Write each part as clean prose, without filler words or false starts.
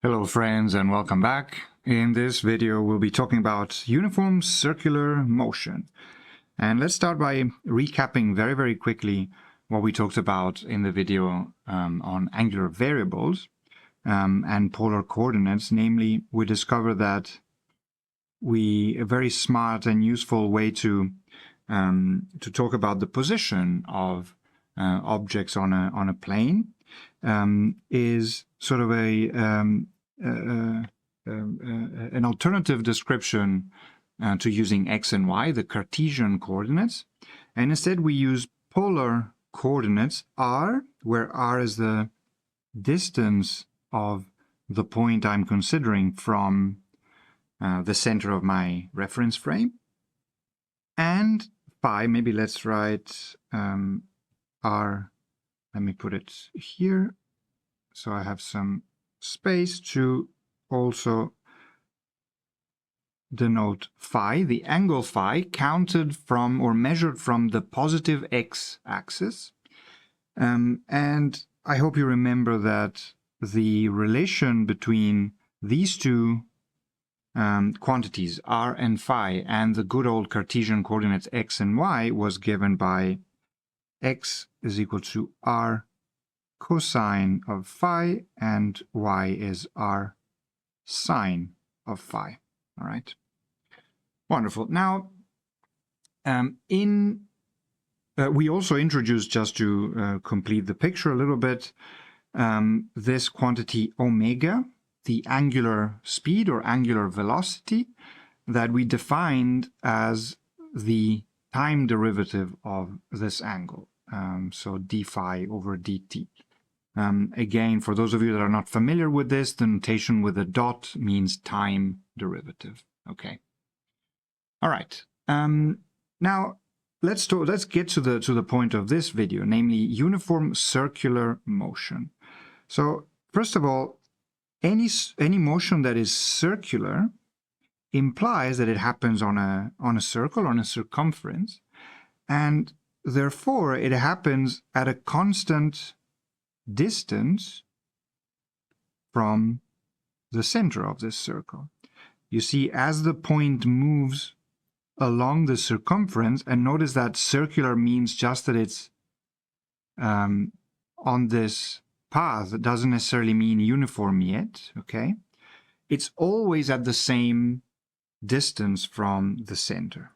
Hello friends and welcome back. In this video we'll be talking about uniform circular motion. And let's start by recapping very quickly what we talked about in the video on angular variables and polar coordinates. Namely, we discovered that a very smart and useful way to talk about the position of objects on a plane is sort of an alternative description to using x and y, the Cartesian coordinates, and instead we use polar coordinates r, where r is the distance of the point I'm considering from the center of my reference frame, and phi. Maybe let's write r. Let me put it here so I have some space to also denote phi, the angle phi counted from or measured from the positive x-axis. And I hope you remember that the relation between these two quantities, r and phi, and the good old Cartesian coordinates x and y was given by x is equal to r cosine of phi and y is r sine of phi. All right. Wonderful. Now, we also introduced, just to complete the picture a little bit, this quantity omega, the angular speed or angular velocity, that we defined as the time derivative of this angle. So d phi over dt. Again, for those of you that are not familiar with this, the notation with a dot means time derivative. Okay. All right. Now let's get to the point of this video, namely uniform circular motion. So first of all, any motion that is circular implies that it happens on a circle, on a circumference, and therefore it happens at a constant distance from the center of this circle. You see, as the point moves along the circumference, and notice that circular means just that it's on this path. It doesn't necessarily mean uniform yet, okay? It's always at the same distance from the center.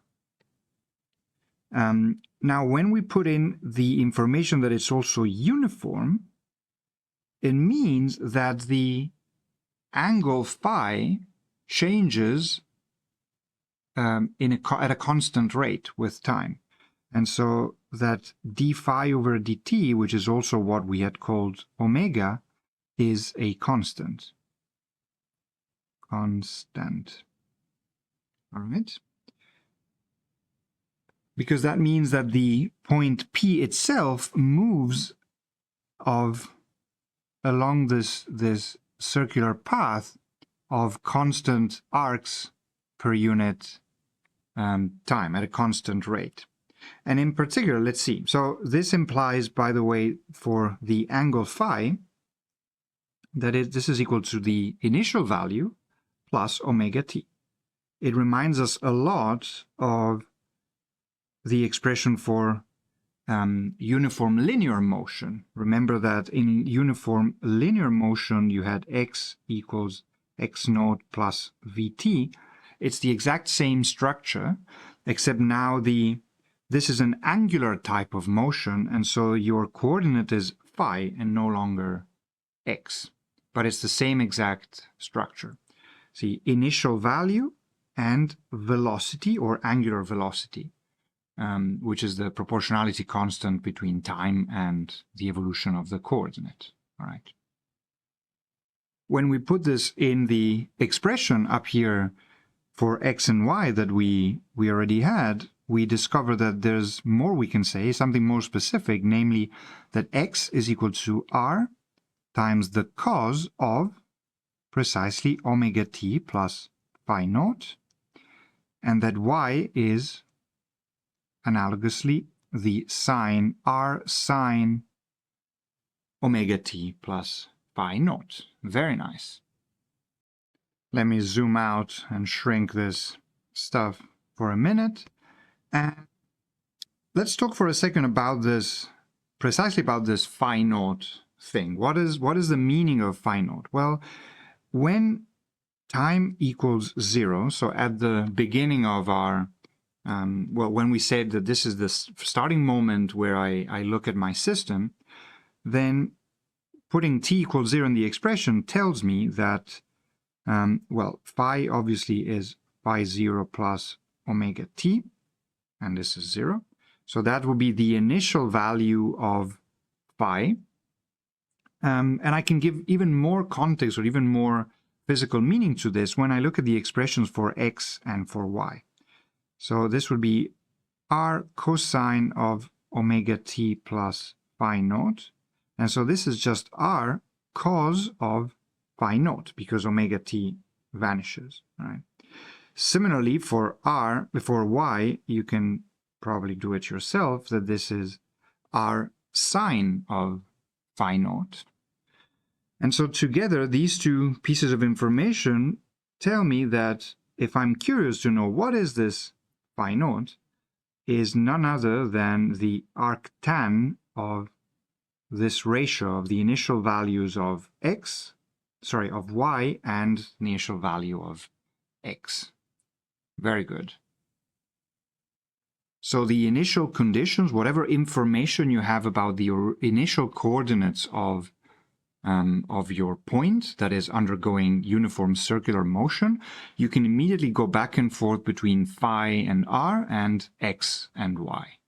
Now, when we put in the information that it's also uniform, it means that the angle phi changes at a constant rate with time. And so that d phi over dt, which is also what we had called omega, is a constant. All right? Because that means that the point P itself moves along this circular path of constant arcs per unit time at a constant rate. And in particular, let's see. So this implies, by the way, for the angle phi, that this is equal to the initial value plus omega t. It reminds us a lot of the expression for uniform linear motion. Remember that in uniform linear motion, you had x equals x naught plus vt. It's the exact same structure, except now this is an angular type of motion, and so your coordinate is phi and no longer x. But it's the same exact structure. See, initial value and velocity, or angular velocity, which is the proportionality constant between time and the evolution of the coordinate. All right. When we put this in the expression up here for x and y that we already had, we discover that there's more we can say, something more specific, namely that x is equal to r times the cos of precisely omega t plus phi naught, and that y is analogously the sine r sine omega t plus phi naught. Very nice. Let me zoom out and shrink this stuff for a minute. And let's talk for a second about this, precisely about this PHY10 thing. What is the meaning of PHY10? Well, when time equals 0, so at the beginning of our, well, when we said that this is the starting moment where I look at my system, then putting t equals 0 in the expression tells me that, well, phi obviously is phi0 plus omega t, and this is 0. So that will be the initial value of phi. And I can give even more context or even more physical meaning to this when I look at the expressions for x and for y. So this would be r cosine of omega t plus phi0. And so this is just r cos of phi0 because omega t vanishes. Right? Similarly, for y, you can probably do it yourself, that this is r sine of phi0. And so together, these two pieces of information tell me that if I'm curious to know what is this phi0, is none other than the arctan of this ratio of the initial values of of y and the initial value of x. Very good. So the initial conditions, whatever information you have about the initial coordinates of your point that is undergoing uniform circular motion, you can immediately go back and forth between phi and r and x and y.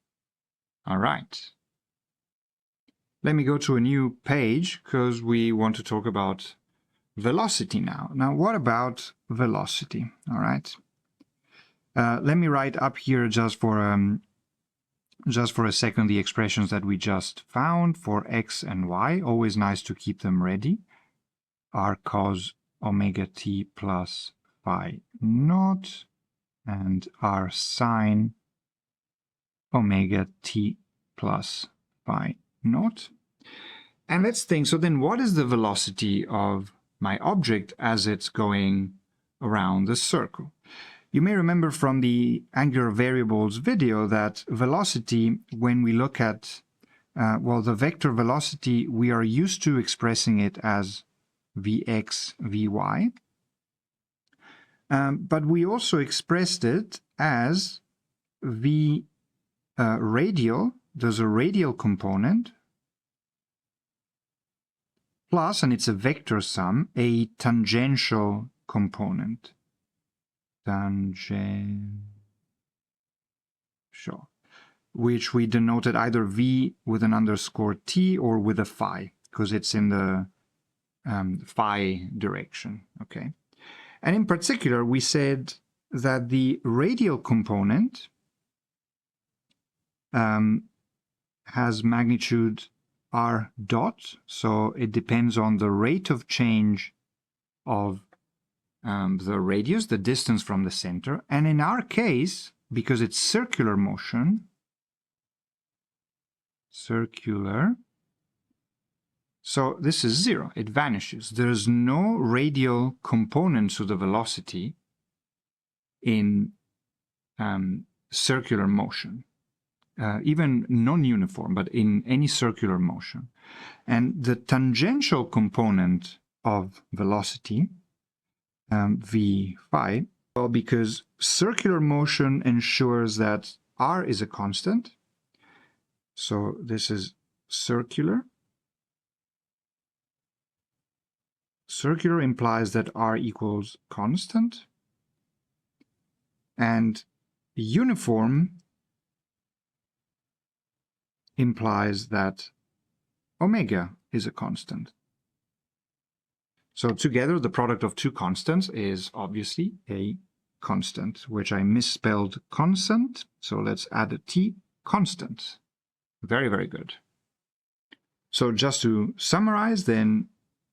All right. Let me go to a new page because we want to talk about velocity now. Now, what about velocity? All right. Let me write up here just for a second the expressions that we just found for x and y. Always nice to keep them ready. R cos omega t plus phi naught and r sine omega t plus phi naught. And let's think, so then what is the velocity of my object as it's going around the circle? You may remember from the angular variables video that velocity, when we look at, well, the vector velocity, we are used to expressing it as vx, vy. But we also expressed it as v radial. There's a radial component, plus, and it's a vector sum, a tangential component. Tangential, which we denoted either v with an underscore t or with a phi, because it's in the phi direction. Okay, and in particular, we said that the radial component has magnitude r dot, so it depends on the rate of change of the radius, the distance from the center. And in our case, because it's circular motion, circular, so this is 0, it vanishes. There's no radial component to the velocity in circular motion. Even non-uniform, but in any circular motion. And the tangential component of velocity, v phi, well, because circular motion ensures that r is a constant. So this is circular. Circular implies that r equals constant. And uniform implies that omega is a constant. So together, the product of two constants is obviously a constant, which I misspelled constant. So let's add a t, constant. Very, very good. So just to summarize then,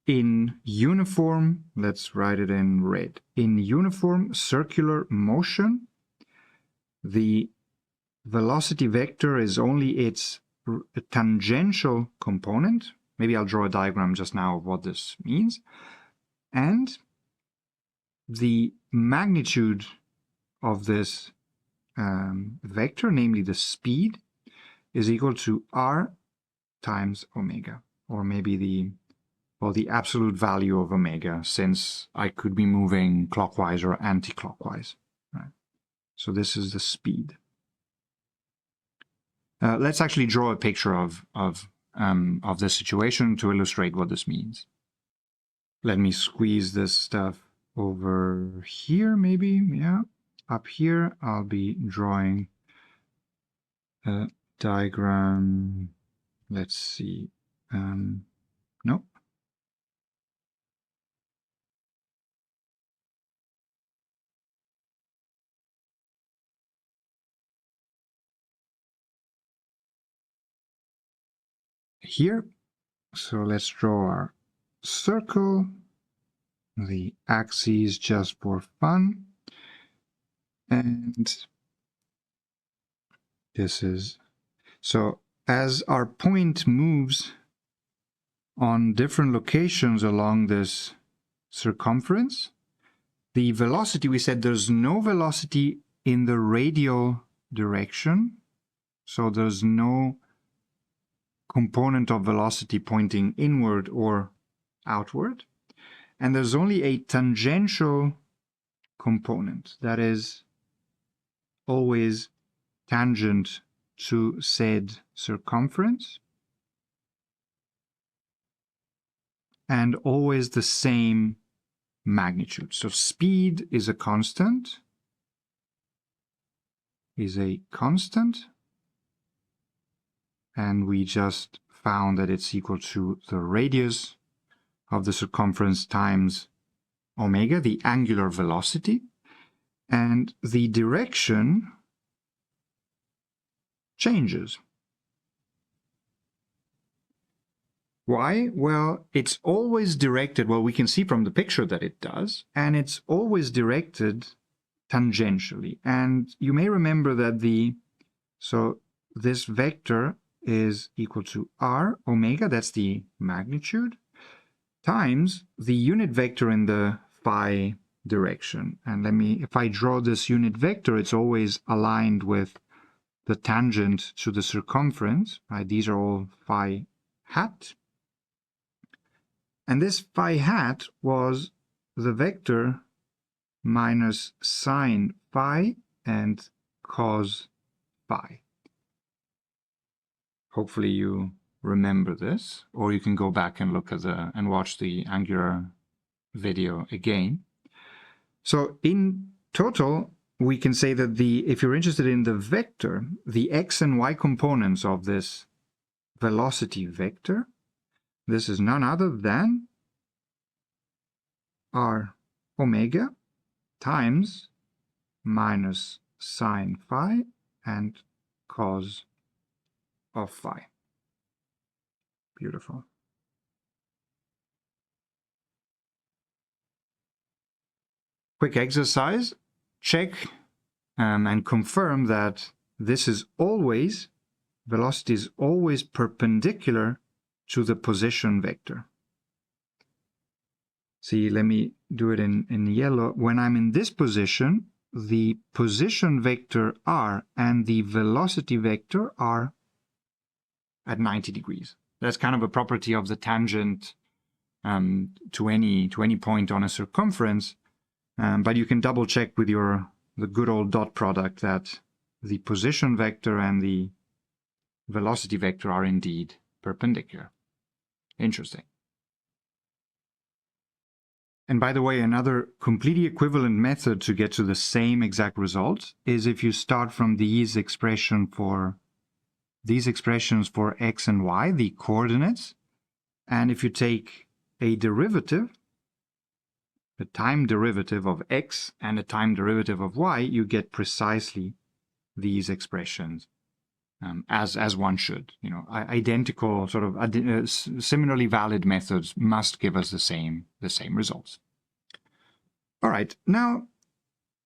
in uniform, let's write it in red. In uniform circular motion, the velocity vector is only its tangential component. Maybe I'll draw a diagram just now of what this means. And the magnitude of this vector, namely the speed, is equal to r times omega, or maybe the absolute value of omega, since I could be moving clockwise or anti-clockwise. Right? So this is the speed. Let's actually draw a picture of this situation to illustrate what this means. Let me squeeze this stuff over here, maybe. Yeah, up here I'll be drawing a diagram. Let's see. Nope. Here. So let's draw our circle, the axes just for fun. And this is, so as our point moves on different locations along this circumference, the velocity, we said there's no velocity in the radial direction. So there's no component of velocity pointing inward or outward. And there's only a tangential component that is always tangent to said circumference and always the same magnitude. So speed is a constant, and we just found that it's equal to the radius of the circumference times omega, the angular velocity, and the direction changes. Why? Well, it's always directed, well, we can see from the picture that it does, and it's always directed tangentially. And you may remember that so this vector is equal to r omega, that's the magnitude, times the unit vector in the phi direction. And if I draw this unit vector, it's always aligned with the tangent to the circumference, right? These are all phi hat. And this phi hat was the vector minus sine phi and cos phi. Hopefully you remember this, or you can go back and look at and watch the angular video again. So in total, we can say that if you're interested in the vector, the x and y components of this velocity vector, this is none other than r omega times minus sine phi and cos of phi. Beautiful. Quick exercise. Check and confirm that this is always, velocity is always perpendicular to the position vector. See, let me do it in yellow. When I'm in this position, the position vector r and the velocity vector are at 90 degrees. That's kind of a property of the tangent to any point on a circumference. But you can double check with the good old dot product that the position vector and the velocity vector are indeed perpendicular. Interesting. And by the way, another completely equivalent method to get to the same exact result is if you start from these expressions for x and y, the coordinates, and if you take a derivative, the time derivative of x and a time derivative of y, you get precisely these expressions as one should. You know, identical, sort of similarly valid methods must give us the same results. All right, now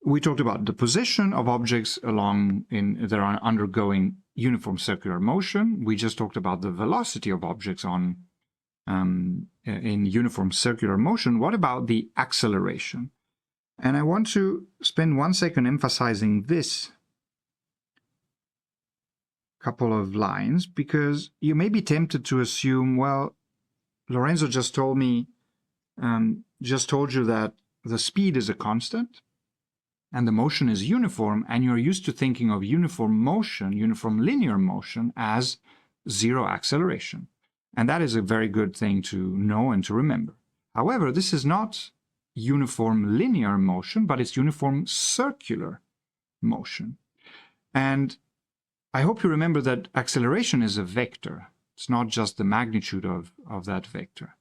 we talked about the position of objects that are undergoing uniform circular motion. We just talked about the velocity of objects in uniform circular motion. What about the acceleration? And I want to spend 1 second emphasizing this couple of lines, because you may be tempted to assume, well, Lorenzo just told me, just told you that the speed is a constant and the motion is uniform, and you're used to thinking of uniform motion, uniform linear motion, as zero acceleration. And that is a very good thing to know and to remember. However, this is not uniform linear motion, but it's uniform circular motion. And I hope you remember that acceleration is a vector. It's not just the magnitude of that vector.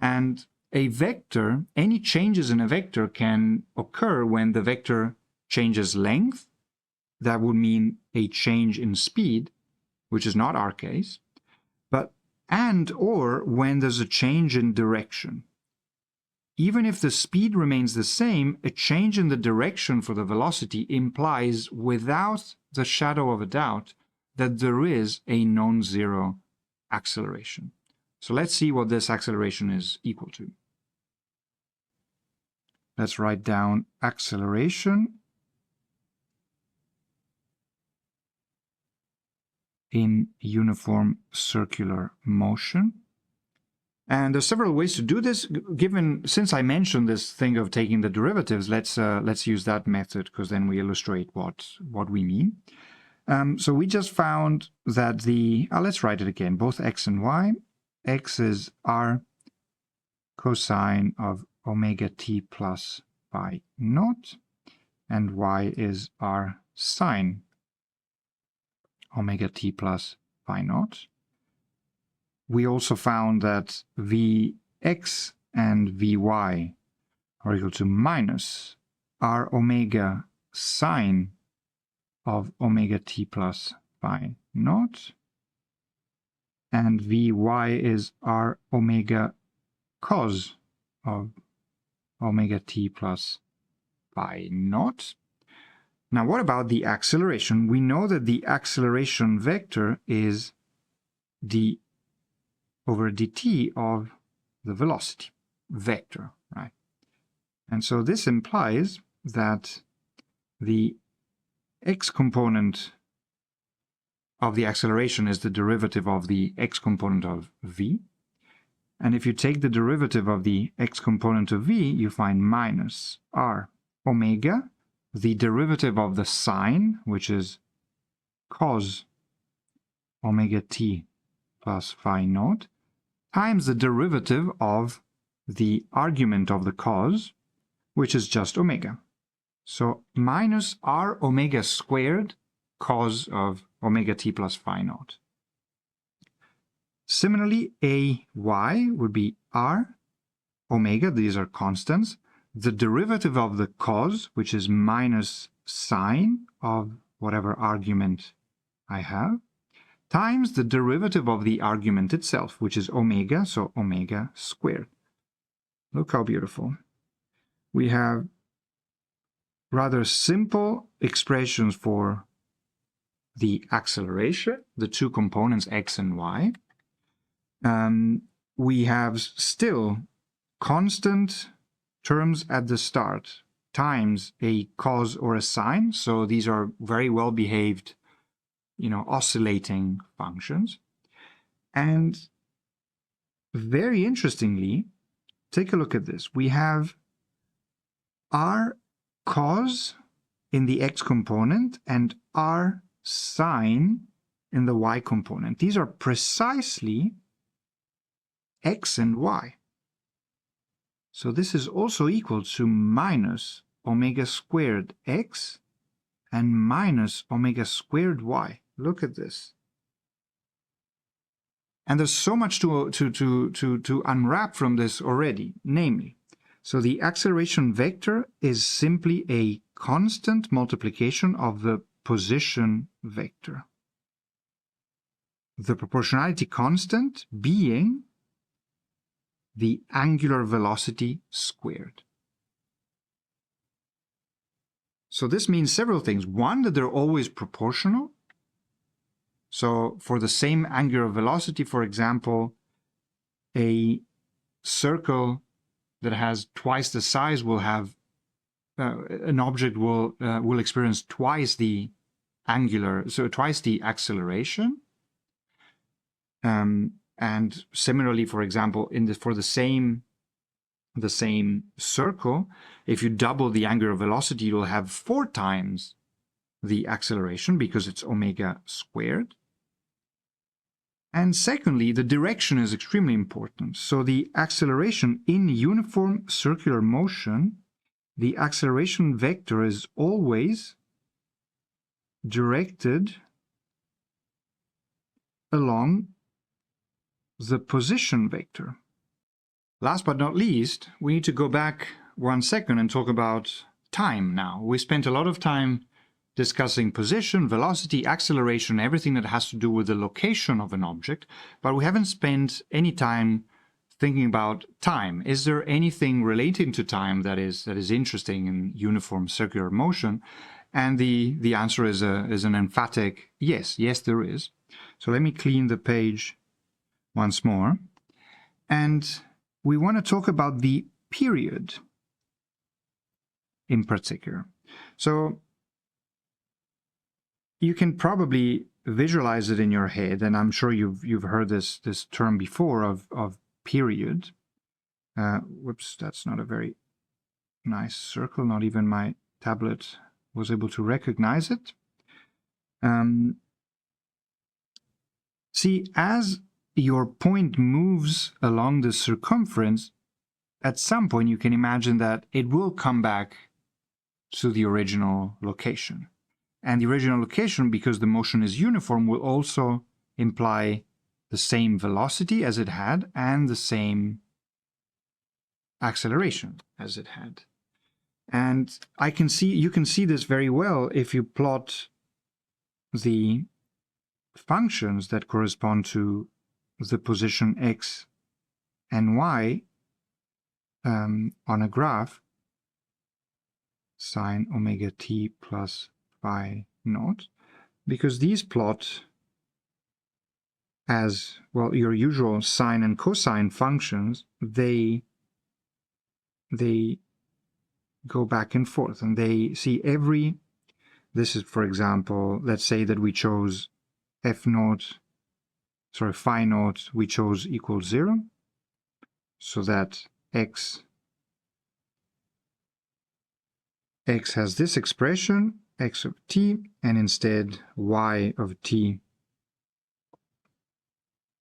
And a vector, any changes in a vector can occur when the vector changes length. That would mean a change in speed, which is not our case, or when there's a change in direction. Even if the speed remains the same, a change in the direction for the velocity implies, without the shadow of a doubt, that there is a non-zero acceleration. So let's see what this acceleration is equal to. Let's write down acceleration in uniform circular motion. And there's several ways to do this. Since I mentioned this thing of taking the derivatives, let's use that method, because then we illustrate what we mean. So we just found that let's write it again, both x and y. X is r cosine of omega t plus phi naught, and y is r sine omega t plus phi naught. We also found that Vx and Vy are equal to minus r omega sine of omega t plus phi naught, and Vy is r omega cos of omega t plus phi naught. Now, what about the acceleration? We know that the acceleration vector is d over dt of the velocity vector, right? And so this implies that the x component of the acceleration is the derivative of the x component of v. And if you take the derivative of the x component of v, you find minus r omega, the derivative of the sine, which is cos omega t plus phi naught, times the derivative of the argument of the cos, which is just omega. So minus r omega squared cos of omega t plus phi naught. Similarly, ay would be r omega, these are constants, the derivative of the cos, which is minus sine of whatever argument I have, times the derivative of the argument itself, which is omega, so omega squared. Look how beautiful. We have rather simple expressions for the acceleration, the two components x and y. We have still constant terms at the start times a cos or a sine, so these are very well behaved, oscillating functions. And very interestingly, take a look at this. We have r cos in the x component and r sine in the y component. These are precisely x and y. So this is also equal to minus omega squared x and minus omega squared y. Look at this. And there's so much to unwrap from this already, namely, so the acceleration vector is simply a constant multiplication of the position vector. The proportionality constant being the angular velocity squared. So this means several things. One, that they're always proportional. So for the same angular velocity, for example, a circle that has twice the size will have an object will experience twice the twice the acceleration. And similarly, for example, for the same circle, if you double the angular velocity, you'll have 4 times the acceleration because it's omega squared. And secondly, the direction is extremely important. So the acceleration in uniform circular motion, the acceleration vector is always directed along the position vector. Last but not least, we need to go back 1 second and talk about time now. We spent a lot of time discussing position, velocity, acceleration, everything that has to do with the location of an object, but we haven't spent any time thinking about time. Is there anything relating to time that is interesting in uniform circular motion? And the answer is an emphatic yes. Yes, there is. So let me clean the page once more. And we want to talk about the period in particular. So you can probably visualize it in your head, and I'm sure you've heard this term before of period. Whoops, that's not a very nice circle. Not even my tablet was able to recognize it. See, as your point moves along the circumference, at some point you can imagine that it will come back to the original location. And the original location, because the motion is uniform, will also imply the same velocity as it had and the same acceleration as it had. And you can see this very well if you plot the functions that correspond to the position x and y on a graph, sine omega t plus phi naught, because these plot as well your usual sine and cosine functions. They go back and forth, and they see this is, for example, let's say that we chose phi naught we chose equals 0, so that x has this expression, x of t, and instead y of t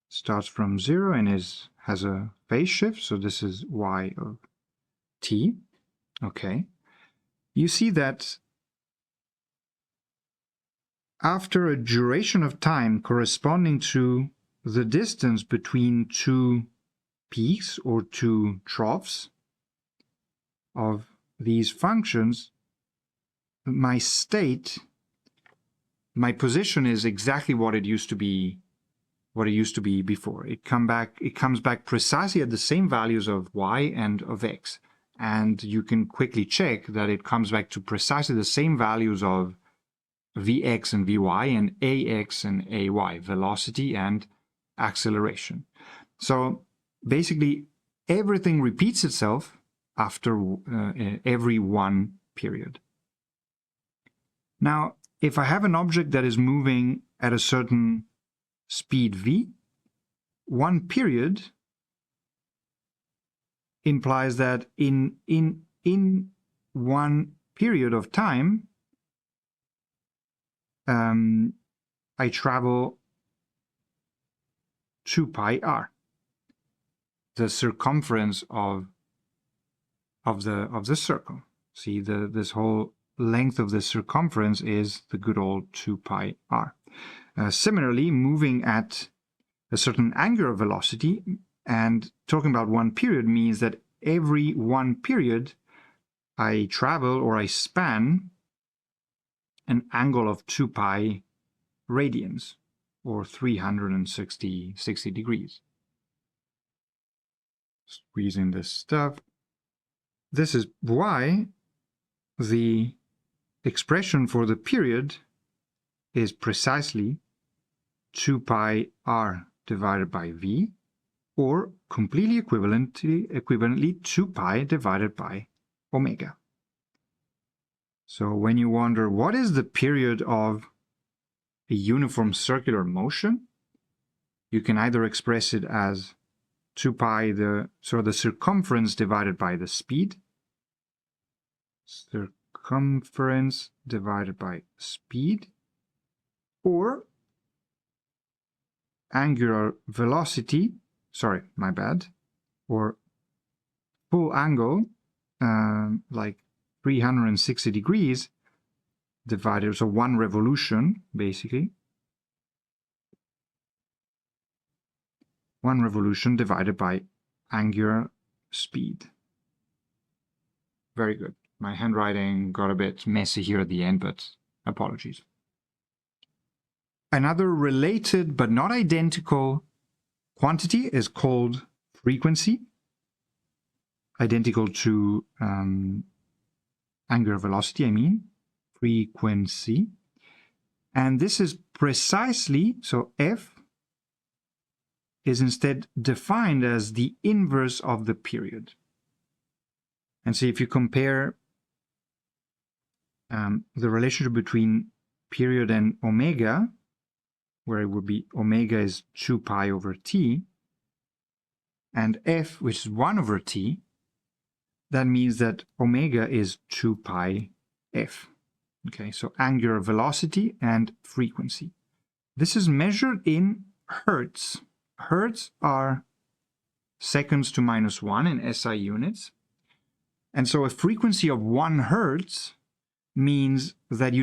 starts from 0 and has a phase shift, so this is y of t. Okay, you see that after a duration of time corresponding to the distance between 2 peaks or 2 troughs of these functions, my position is exactly what it used to be before. It comes back precisely at the same values of y and of x. And you can quickly check that it comes back to precisely the same values of Vx and Vy and Ax and Ay, velocity and acceleration. So basically everything repeats itself after every one period. Now, if I have an object that is moving at a certain speed v, one period implies that in one period of time I travel 2 pi r, the circumference of the circle. See, this whole length of the circumference is the good old 2 pi r. Similarly, moving at a certain angular velocity and talking about one period means that every one period I travel or I span an angle of 2 pi radians, or 360 degrees. Squeeze in this stuff. This is why the expression for the period is precisely 2 pi r divided by v, or completely equivalently 2 pi divided by omega. So when you wonder what is the period of a uniform circular motion, you can either express it as 2 pi, the circumference divided by the speed. Circumference divided by speed, or angular velocity, sorry, my bad, or full angle, like 360 degrees divided, so 1 revolution, basically. 1 revolution divided by angular speed. Very good. My handwriting got a bit messy here at the end, but apologies. Another related but not identical quantity is called frequency, identical to angular velocity, I mean, frequency. And this is precisely, so F is instead defined as the inverse of the period. And so if you compare the relationship between period and omega, where it would be omega is 2 pi over t, and F, which is 1 over t, that means that omega is 2 pi f. Okay, so angular velocity and frequency. This is measured in hertz. Hertz are seconds to minus 1 in SI units. And so a frequency of 1 hertz means that you